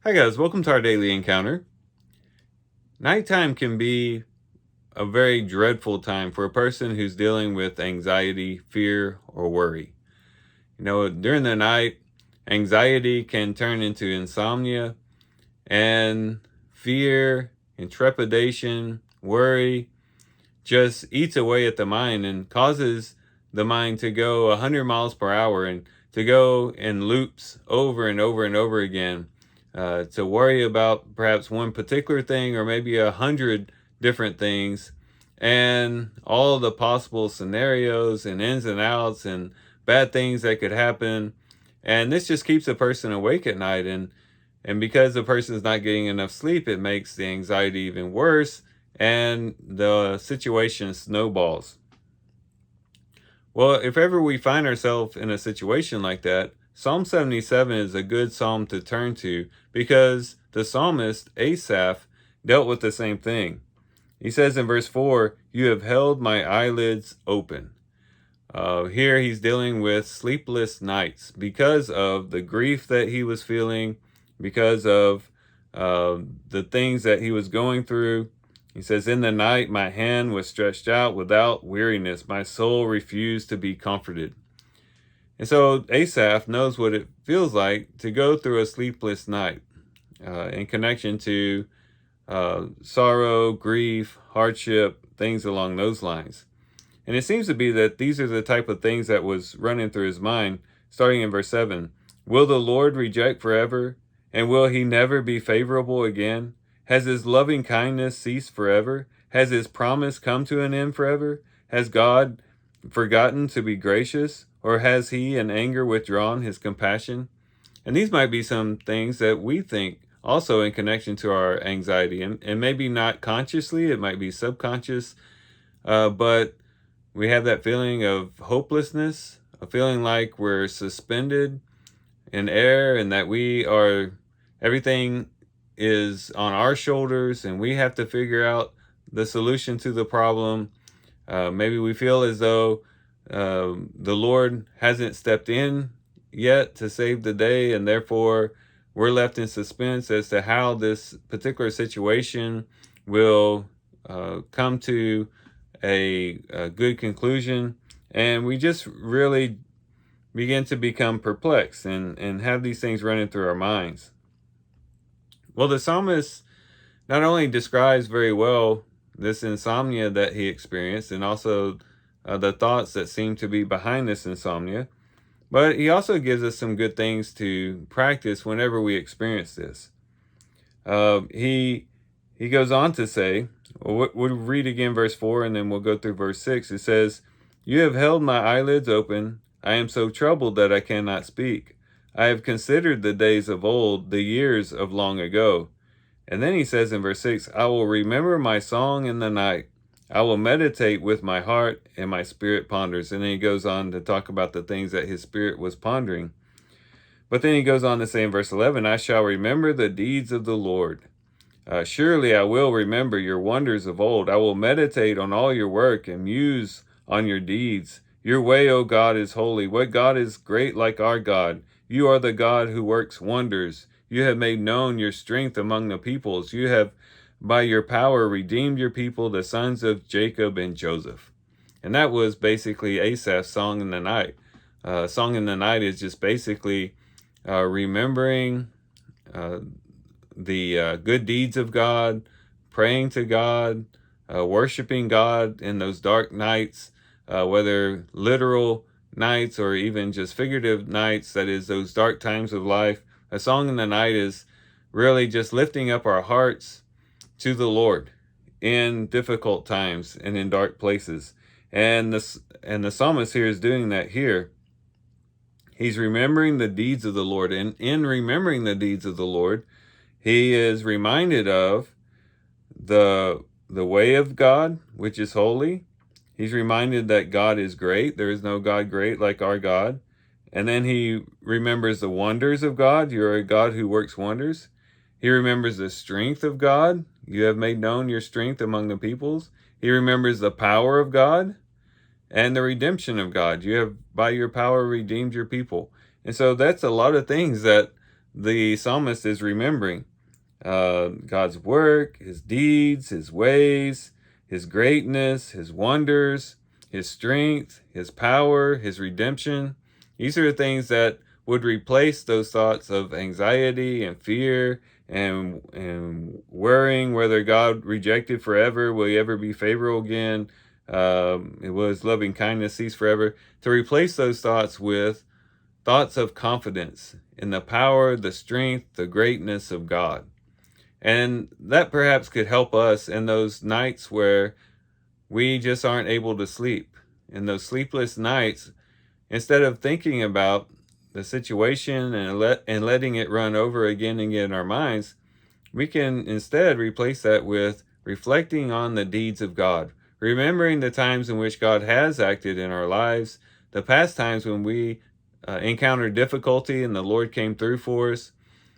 Hi guys, welcome to our daily encounter. Nighttime can be a very dreadful time for a person who's dealing with anxiety, fear, or worry. During the night, anxiety can turn into insomnia, and fear and trepidation, worry just eats away at the mind and causes the mind to go 100 miles per hour and to go in loops over and over and over again, to worry about perhaps one particular thing or maybe 100 different things and all the possible scenarios and ins and outs and bad things that could happen. And this just keeps a person awake at night. And because the person is not getting enough sleep, it makes the anxiety even worse and the situation snowballs. Well, if ever we find ourselves in a situation like that, Psalm 77 is a good psalm to turn to because the psalmist, Asaph, dealt with the same thing. He says in verse 4, "You have held my eyelids open." Here he's dealing with sleepless nights because of the grief that he was feeling, because of the things that he was going through. He says, "In the night, my hand was stretched out without weariness. My soul refused to be comforted." And so Asaph knows what it feels like to go through a sleepless night in connection to sorrow, grief, hardship, things along those lines. And it seems to be that these are the type of things that was running through his mind, starting in verse 7. "Will the Lord reject forever? And will he never be favorable again? Has his loving kindness ceased forever? Has his promise come to an end forever? Has God forgotten to be gracious? Or has he in anger withdrawn his compassion?" And these might be some things that we think also in connection to our anxiety. And maybe not consciously, it might be subconscious, but we have that feeling of hopelessness, a feeling like we're suspended in air and that everything is on our shoulders and we have to figure out the solution to the problem. Maybe we feel as though the Lord hasn't stepped in yet to save the day, and therefore we're left in suspense as to how this particular situation will come to a good conclusion. And we just really begin to become perplexed and have these things running through our minds. Well, the psalmist not only describes very well this insomnia that he experienced and also the thoughts that seem to be behind this insomnia, but he also gives us some good things to practice whenever we experience this. He goes on to say, we'll read again verse 4 and then we'll go through verse 6. It says, "You have held my eyelids open. I am so troubled that I cannot speak. I have considered the days of old, the years of long ago." And then he says in verse 6, "I will remember my song in the night. I will meditate with my heart, and my spirit ponders." And then he goes on to talk about the things that his spirit was pondering. But then he goes on to say in verse 11, "I shall remember the deeds of the Lord. Surely I will remember your wonders of old. I will meditate on all your work and muse on your deeds. Your way, O God, is holy. What God is great like our God? You are the God who works wonders. You have made known your strength among the peoples. You have, by your power, redeemed your people, the sons of Jacob and Joseph." And that was basically Asaph's song in the night. Song in the night is just basically remembering the good deeds of God, praying to God, worshiping God in those dark nights, whether literal nights or even just figurative nights, that is, those dark times of life. A song in the night is really just lifting up our hearts to the Lord in difficult times and in dark places. And the psalmist here is doing that here. He's remembering the deeds of the Lord, and in remembering the deeds of the Lord, he is reminded of the way of God, which is holy. He's reminded that God is great. There is no God great like our God. And then he remembers the wonders of God. You're a God who works wonders. He remembers the strength of God. You have made known your strength among the peoples. He remembers the power of God and the redemption of God. You have, by your power, redeemed your people. And so that's a lot of things that the psalmist is remembering God's work, his deeds, his ways, his greatness, his wonders, his strength, his power, his redemption. These are the things that would replace those thoughts of anxiety and fear and worrying whether God rejected forever, will he ever be favorable again? Will his loving kindness cease forever? To replace those thoughts with thoughts of confidence in the power, the strength, the greatness of God. And that perhaps could help us in those nights where we just aren't able to sleep. In those sleepless nights, instead of thinking about the situation and letting it run over again and again in our minds, we can instead replace that with reflecting on the deeds of God, remembering the times in which God has acted in our lives, the past times when we encountered difficulty and the Lord came through for us,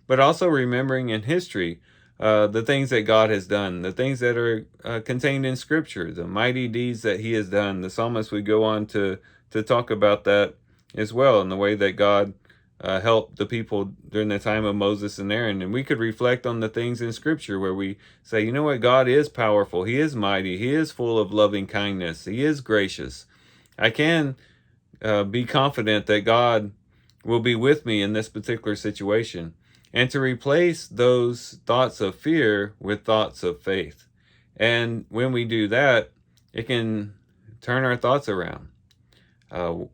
but also remembering in history the things that God has done, the things that are contained in Scripture, the mighty deeds that he has done. The psalmist would go on to talk about that as well, in the way that God helped the people during the time of Moses and Aaron. And we could reflect on the things in Scripture where we say, you know what, God is powerful, he is mighty, he is full of loving kindness, he is gracious. I can be confident that God will be with me in this particular situation. And to replace those thoughts of fear with thoughts of faith. And when we do that, it can turn our thoughts around.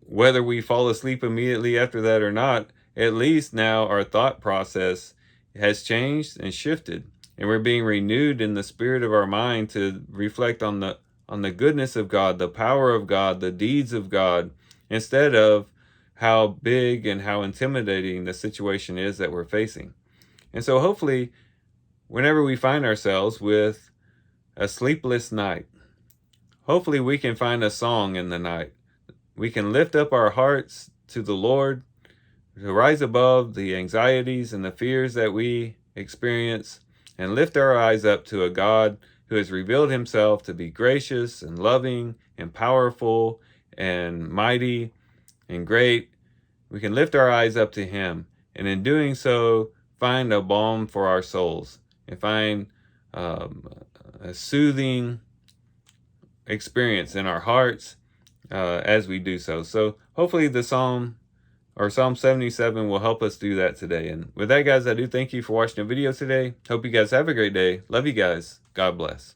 Whether we fall asleep immediately after that or not, at least now our thought process has changed and shifted, and we're being renewed in the spirit of our mind to reflect on the goodness of God, the power of God, the deeds of God, instead of how big and how intimidating the situation is that we're facing. And so hopefully, whenever we find ourselves with a sleepless night, hopefully we can find a song in the night. We can lift up our hearts to the Lord, to rise above the anxieties and the fears that we experience, and lift our eyes up to a God who has revealed himself to be gracious and loving and powerful and mighty and great. We can lift our eyes up to him, and in doing so, find a balm for our souls and find a soothing experience in our hearts as we do so. So hopefully the Psalm 77 will help us do that today. And with that, guys, I do thank you for watching the video today. Hope you guys have a great day. Love you guys. God bless.